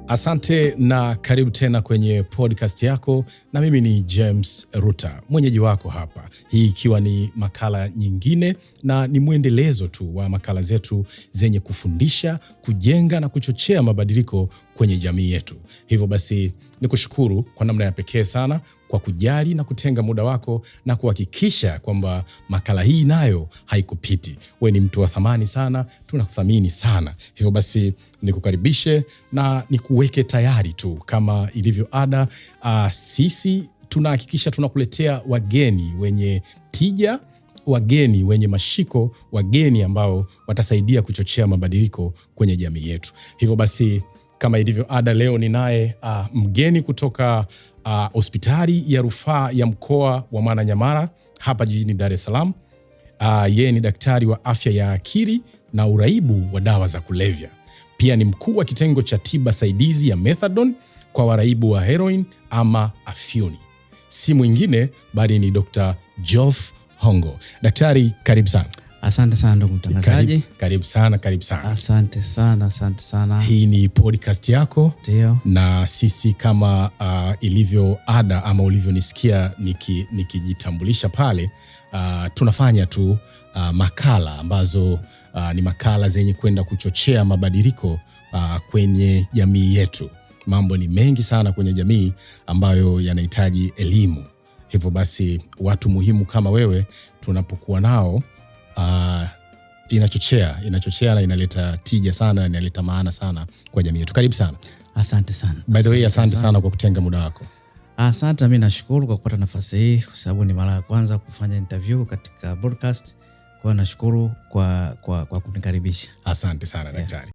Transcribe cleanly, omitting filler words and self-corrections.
Asante na karibu tena kwenye podcast yako, na mimi ni James Ruta, mwenyeji wako hapa. Hii ikiwa ni makala nyingine na ni mwendelezo tu wa makala zetu zenye kufundisha, kujenga na kuchochea mabadiliko kwenye jamii yetu. Hivyo basi nikushukuru kwa namna ya pekee sana kwa kujali na kutenga muda wako na kuhakikisha kwamba makala hii nayo haikupiti. Wewe ni mtu wa thamani sana, tunakuthamini sana. Hivyo basi nikukaribishe na nikuweke tayari tu kama ilivyo ada. Sisi tunahakikisha tunakuletea wageni wenye tija, wageni wenye mashiko, wageni ambao watasaidia kuchochea mabadiliko kwenye jamii yetu. Hivyo basi kama ilivyo ada, leo ninaye mgeni kutoka hospitali ya rufaa ya mkoa wa Mwananyamala hapa jijini Dar es Salaam. Yeye ni daktari wa afya ya akili na uraibu wa dawa za kulevya. Pia ni mkuu wa kitengo cha tiba saidizi ya methadone kwa waraibu wa heroin ama afyuni. Si mwingine bali ni Dr. Geoff Hongo. Daktari, karibu sana. Asante sana ndugu mtangazaji. Karibu sana. Asante sana. Hii ni podcast yako. Ndio. Na sisi kama ilivyo ada ama ulivyonisikia nikijitambulisha pale, tunafanya tu makala ambazo ni makala zenye kwenda kuchochea mabadiliko kwenye jamii yetu. Mambo ni mengi sana kwenye jamii ambayo yanahitaji elimu. Hivyo basi watu muhimu kama wewe tunapokuwa nao inachochea na inaleta tija sana, inaleta maana sana kwa jamii yetu. Karibu sana. Asante sana. By the way, asante sana kwa kutenga muda wako. Asante, mimi nashukuru kwa kupata nafasi hii kwa sababu ni mara ya kwanza kufanya interview katika broadcast. Kwa nashukuru kwa kunikaribisha. Asante sana daktari.